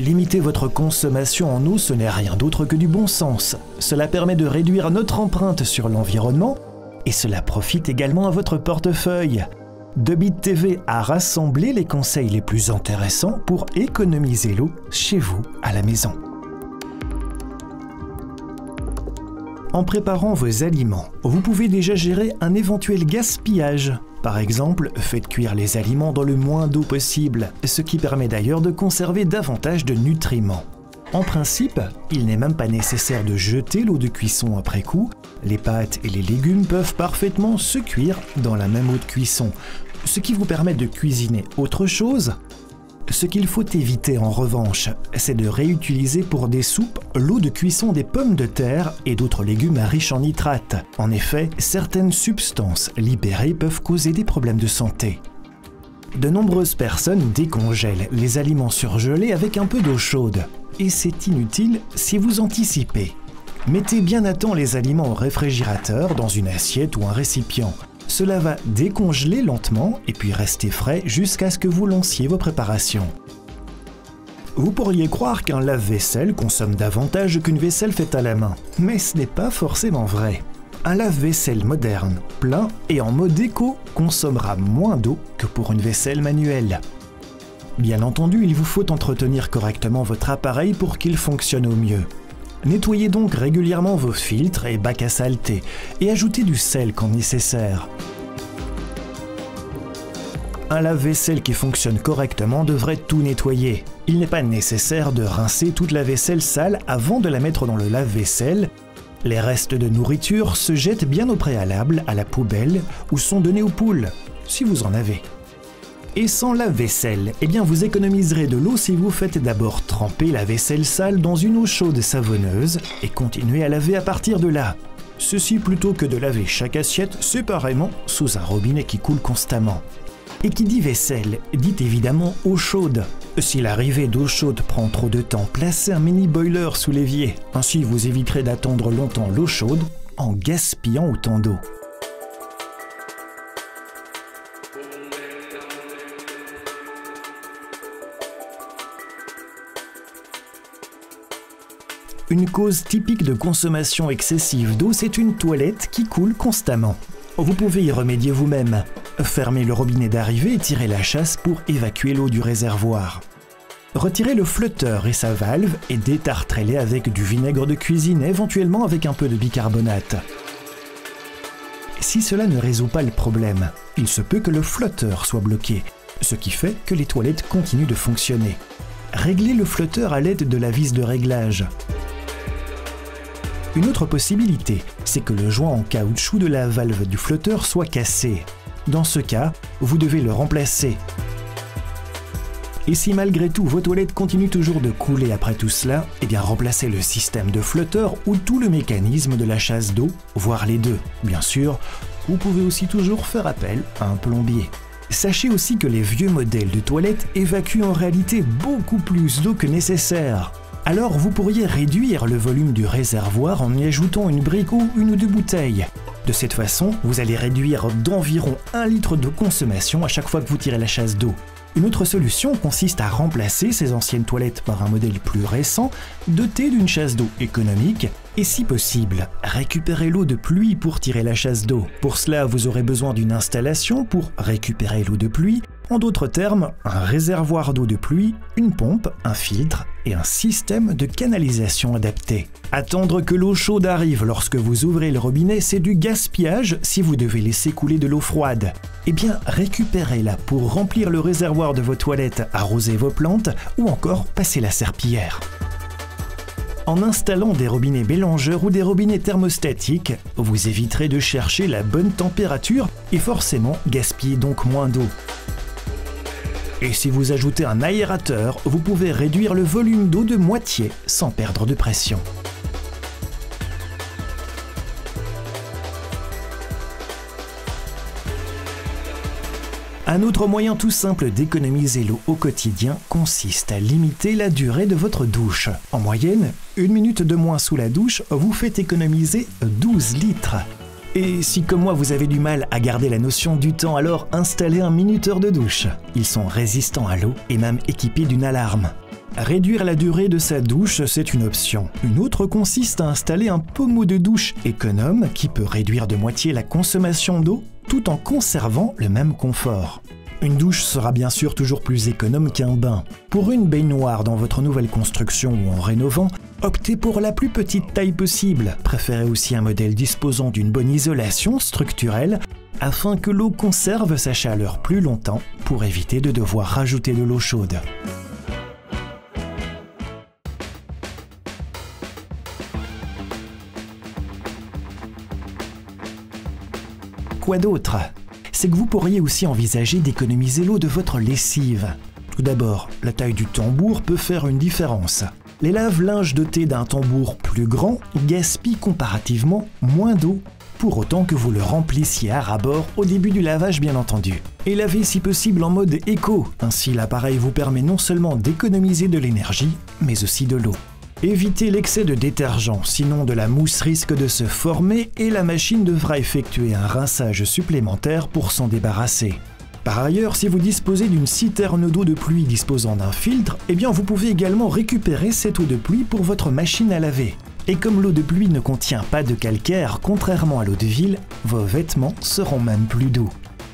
Limiter votre consommation en eau, ce n'est rien d'autre que du bon sens. Cela permet de réduire notre empreinte sur l'environnement et cela profite également à votre portefeuille. Debit TV a rassemblé les conseils les plus intéressants pour économiser l'eau chez vous à la maison. En préparant vos aliments, vous pouvez déjà gérer un éventuel gaspillage. Par exemple, faites cuire les aliments dans le moins d'eau possible, ce qui permet d'ailleurs de conserver davantage de nutriments. En principe, il n'est même pas nécessaire de jeter l'eau de cuisson après coup. Les pâtes et les légumes peuvent parfaitement se cuire dans la même eau de cuisson, ce qui vous permet de cuisiner autre chose. Ce qu'il faut éviter en revanche, c'est de réutiliser pour des soupes l'eau de cuisson des pommes de terre et d'autres légumes riches en nitrates. En effet, certaines substances libérées peuvent causer des problèmes de santé. De nombreuses personnes décongèlent les aliments surgelés avec un peu d'eau chaude. Et c'est inutile si vous anticipez. Mettez bien à temps les aliments au réfrigérateur dans une assiette ou un récipient. Cela va décongeler lentement et puis rester frais jusqu'à ce que vous lanciez vos préparations. Vous pourriez croire qu'un lave-vaisselle consomme davantage qu'une vaisselle faite à la main, mais ce n'est pas forcément vrai. Un lave-vaisselle moderne, plein et en mode éco consommera moins d'eau que pour une vaisselle manuelle. Bien entendu, il vous faut entretenir correctement votre appareil pour qu'il fonctionne au mieux. Nettoyez donc régulièrement vos filtres et bacs à saleté et ajoutez du sel quand nécessaire. Un lave-vaisselle qui fonctionne correctement devrait tout nettoyer. Il n'est pas nécessaire de rincer toute la vaisselle sale avant de la mettre dans le lave-vaisselle. Les restes de nourriture se jettent bien au préalable à la poubelle ou sont donnés aux poules, si vous en avez. Et sans lave-vaisselle, eh bien vous économiserez de l'eau si vous faites d'abord tremper la vaisselle sale dans une eau chaude savonneuse et continuez à laver à partir de là. Ceci plutôt que de laver chaque assiette séparément sous un robinet qui coule constamment. Et qui dit vaisselle, dit évidemment eau chaude. Si l'arrivée d'eau chaude prend trop de temps, placez un mini-boiler sous l'évier. Ainsi vous éviterez d'attendre longtemps l'eau chaude en gaspillant autant d'eau. Une cause typique de consommation excessive d'eau, c'est une toilette qui coule constamment. Vous pouvez y remédier vous-même. Fermez le robinet d'arrivée et tirez la chasse pour évacuer l'eau du réservoir. Retirez le flotteur et sa valve et détartrez-les avec du vinaigre de cuisine, éventuellement avec un peu de bicarbonate. Si cela ne résout pas le problème, il se peut que le flotteur soit bloqué, ce qui fait que les toilettes continuent de fonctionner. Réglez le flotteur à l'aide de la vis de réglage. Une autre possibilité, c'est que le joint en caoutchouc de la valve du flotteur soit cassé. Dans ce cas, vous devez le remplacer. Et si malgré tout vos toilettes continuent toujours de couler après tout cela, eh bien remplacez le système de flotteur ou tout le mécanisme de la chasse d'eau, voire les deux. Bien sûr, vous pouvez aussi toujours faire appel à un plombier. Sachez aussi que les vieux modèles de toilettes évacuent en réalité beaucoup plus d'eau que nécessaire. Alors vous pourriez réduire le volume du réservoir en y ajoutant une brique ou une ou deux bouteilles. De cette façon, vous allez réduire d'environ 1 litre de consommation à chaque fois que vous tirez la chasse d'eau. Une autre solution consiste à remplacer ces anciennes toilettes par un modèle plus récent, doté d'une chasse d'eau économique, et si possible, récupérer l'eau de pluie pour tirer la chasse d'eau. Pour cela, vous aurez besoin d'une installation pour récupérer l'eau de pluie, en d'autres termes, un réservoir d'eau de pluie, une pompe, un filtre et un système de canalisation adapté. Attendre que l'eau chaude arrive lorsque vous ouvrez le robinet, c'est du gaspillage si vous devez laisser couler de l'eau froide. Eh bien, récupérez-la pour remplir le réservoir de vos toilettes, arroser vos plantes ou encore passer la serpillière. En installant des robinets mélangeurs ou des robinets thermostatiques, vous éviterez de chercher la bonne température et forcément gaspiller donc moins d'eau. Et si vous ajoutez un aérateur, vous pouvez réduire le volume d'eau de moitié sans perdre de pression. Un autre moyen tout simple d'économiser l'eau au quotidien consiste à limiter la durée de votre douche. En moyenne, 1 minute de moins sous la douche vous fait économiser 12 litres. Et si comme moi vous avez du mal à garder la notion du temps, alors installez un minuteur de douche. Ils sont résistants à l'eau et même équipés d'une alarme. Réduire la durée de sa douche, c'est une option. Une autre consiste à installer un pommeau de douche économe qui peut réduire de moitié la consommation d'eau tout en conservant le même confort. Une douche sera bien sûr toujours plus économe qu'un bain. Pour une baignoire dans votre nouvelle construction ou en rénovant, optez pour la plus petite taille possible. Préférez aussi un modèle disposant d'une bonne isolation structurelle afin que l'eau conserve sa chaleur plus longtemps pour éviter de devoir rajouter de l'eau chaude. Quoi d'autre ? C'est que vous pourriez aussi envisager d'économiser l'eau de votre lessive. Tout d'abord, la taille du tambour peut faire une différence. Les lave-linges dotés d'un tambour plus grand gaspillent comparativement moins d'eau, pour autant que vous le remplissiez à ras-bord au début du lavage bien entendu. Et lavez si possible en mode éco, ainsi l'appareil vous permet non seulement d'économiser de l'énergie, mais aussi de l'eau. Évitez l'excès de détergent, sinon de la mousse risque de se former et la machine devra effectuer un rinçage supplémentaire pour s'en débarrasser. Par ailleurs, si vous disposez d'une citerne d'eau de pluie disposant d'un filtre, eh bien vous pouvez également récupérer cette eau de pluie pour votre machine à laver. Et comme l'eau de pluie ne contient pas de calcaire, contrairement à l'eau de ville, vos vêtements seront même plus doux.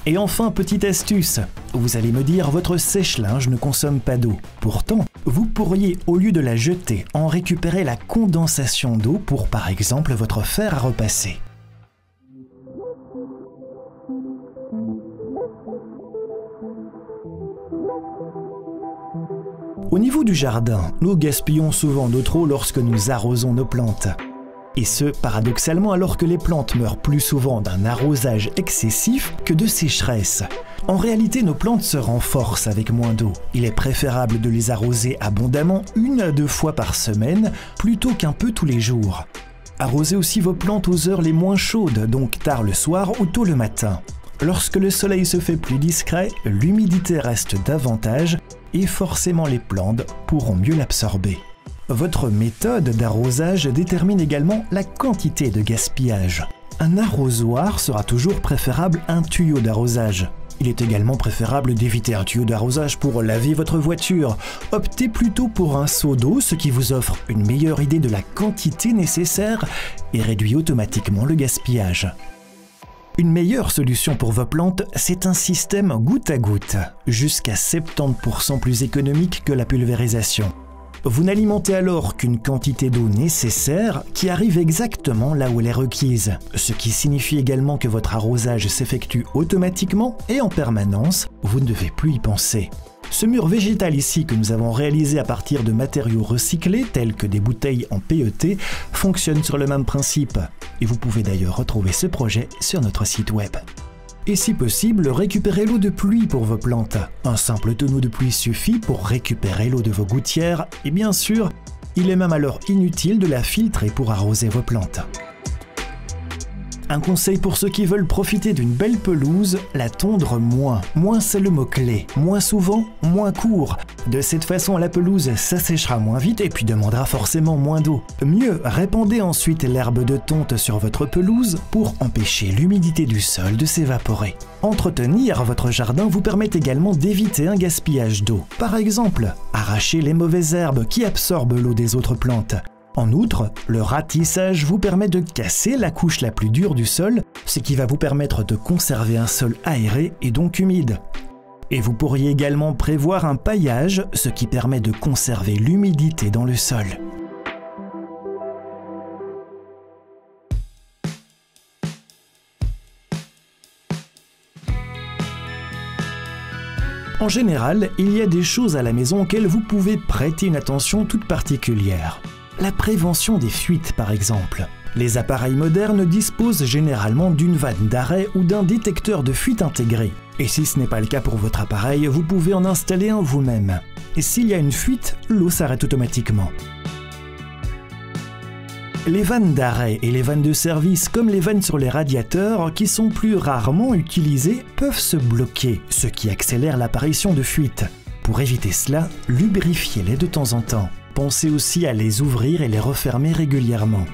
Et enfin, petite astuce, vous allez me dire votre sèche-linge ne consomme pas d'eau. Pourtant, vous pourriez, au lieu de la jeter, en récupérer la condensation d'eau pour par exemple votre fer à repasser. Au niveau du jardin, nous gaspillons souvent notre eau lorsque nous arrosons nos plantes. Et ce, paradoxalement, alors que les plantes meurent plus souvent d'un arrosage excessif que de sécheresse. En réalité, nos plantes se renforcent avec moins d'eau. Il est préférable de les arroser abondamment 1 à 2 fois par semaine, plutôt qu'un peu tous les jours. Arrosez aussi vos plantes aux heures les moins chaudes, donc tard le soir ou tôt le matin. Lorsque le soleil se fait plus discret, l'humidité reste davantage et forcément les plantes pourront mieux l'absorber. Votre méthode d'arrosage détermine également la quantité de gaspillage. Un arrosoir sera toujours préférable à un tuyau d'arrosage. Il est également préférable d'éviter un tuyau d'arrosage pour laver votre voiture. Optez plutôt pour un seau d'eau, ce qui vous offre une meilleure idée de la quantité nécessaire et réduit automatiquement le gaspillage. Une meilleure solution pour vos plantes, c'est un système goutte à goutte, jusqu'à 70% plus économique que la pulvérisation. Vous n'alimentez alors qu'une quantité d'eau nécessaire qui arrive exactement là où elle est requise, ce qui signifie également que votre arrosage s'effectue automatiquement et en permanence, vous ne devez plus y penser. Ce mur végétal ici que nous avons réalisé à partir de matériaux recyclés tels que des bouteilles en PET fonctionne sur le même principe et vous pouvez d'ailleurs retrouver ce projet sur notre site web. Et si possible, récupérez l'eau de pluie pour vos plantes. Un simple tonneau de pluie suffit pour récupérer l'eau de vos gouttières et bien sûr, il est même alors inutile de la filtrer pour arroser vos plantes. Un conseil pour ceux qui veulent profiter d'une belle pelouse, la tondre moins. Moins c'est le mot-clé. Moins souvent, moins court. De cette façon, la pelouse s'asséchera moins vite et puis demandera forcément moins d'eau. Mieux, répandez ensuite l'herbe de tonte sur votre pelouse pour empêcher l'humidité du sol de s'évaporer. Entretenir votre jardin vous permet également d'éviter un gaspillage d'eau. Par exemple, arracher les mauvaises herbes qui absorbent l'eau des autres plantes. En outre, le ratissage vous permet de casser la couche la plus dure du sol, ce qui va vous permettre de conserver un sol aéré et donc humide. Et vous pourriez également prévoir un paillage, ce qui permet de conserver l'humidité dans le sol. En général, il y a des choses à la maison auxquelles vous pouvez prêter une attention toute particulière. La prévention des fuites, par exemple. Les appareils modernes disposent généralement d'une vanne d'arrêt ou d'un détecteur de fuite intégré. Et si ce n'est pas le cas pour votre appareil, vous pouvez en installer un vous-même. Et s'il y a une fuite, l'eau s'arrête automatiquement. Les vannes d'arrêt et les vannes de service, comme les vannes sur les radiateurs, qui sont plus rarement utilisées, peuvent se bloquer, ce qui accélère l'apparition de fuites. Pour éviter cela, lubrifiez-les de temps en temps. Pensez aussi à les ouvrir et les refermer régulièrement.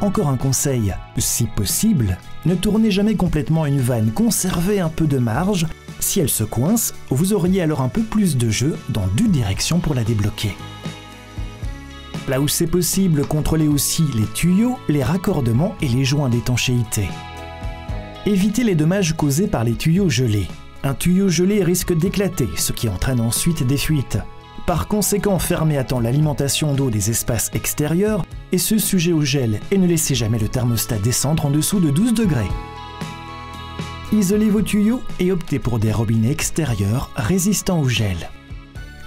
Encore un conseil, si possible, ne tournez jamais complètement une vanne, conservez un peu de marge, Si elle se coince, vous auriez alors un peu plus de jeu dans 2 directions pour la débloquer. Là où c'est possible, contrôlez aussi les tuyaux, les raccordements et les joints d'étanchéité. Évitez les dommages causés par les tuyaux gelés. Un tuyau gelé risque d'éclater, ce qui entraîne ensuite des fuites. Par conséquent, fermez à temps l'alimentation d'eau des espaces extérieurs et ce sujet au gel et ne laissez jamais le thermostat descendre en dessous de 12 degrés. Isolez vos tuyaux et optez pour des robinets extérieurs résistants au gel.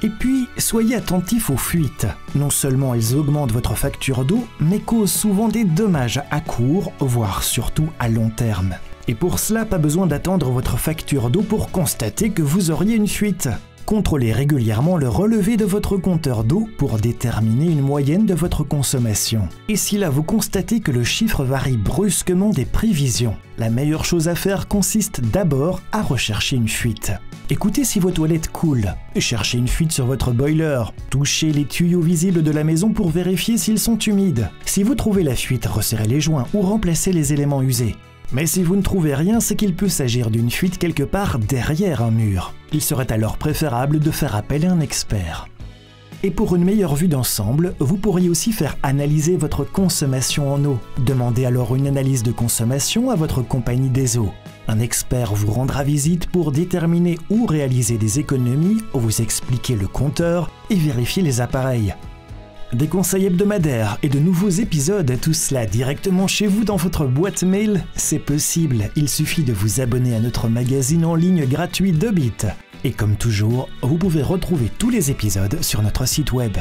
Et puis, soyez attentifs aux fuites. Non seulement elles augmentent votre facture d'eau, mais causent souvent des dommages à court, voire surtout à long terme. Et pour cela, pas besoin d'attendre votre facture d'eau pour constater que vous auriez une fuite. Contrôlez régulièrement le relevé de votre compteur d'eau pour déterminer une moyenne de votre consommation. Et si là vous constatez que le chiffre varie brusquement des prévisions, la meilleure chose à faire consiste d'abord à rechercher une fuite. Écoutez si vos toilettes coulent, cherchez une fuite sur votre boiler, touchez les tuyaux visibles de la maison pour vérifier s'ils sont humides. Si vous trouvez la fuite, resserrez les joints ou remplacez les éléments usés. Mais si vous ne trouvez rien, c'est qu'il peut s'agir d'une fuite quelque part derrière un mur. Il serait alors préférable de faire appel à un expert. Et pour une meilleure vue d'ensemble, vous pourriez aussi faire analyser votre consommation en eau. Demandez alors une analyse de consommation à votre compagnie des eaux. Un expert vous rendra visite pour déterminer où réaliser des économies, vous expliquer le compteur et vérifier les appareils. Des conseils hebdomadaires et de nouveaux épisodes, tout cela directement chez vous dans votre boîte mail, c'est possible, il suffit de vous abonner à notre magazine en ligne gratuit Dobit. Et comme toujours, vous pouvez retrouver tous les épisodes sur notre site web.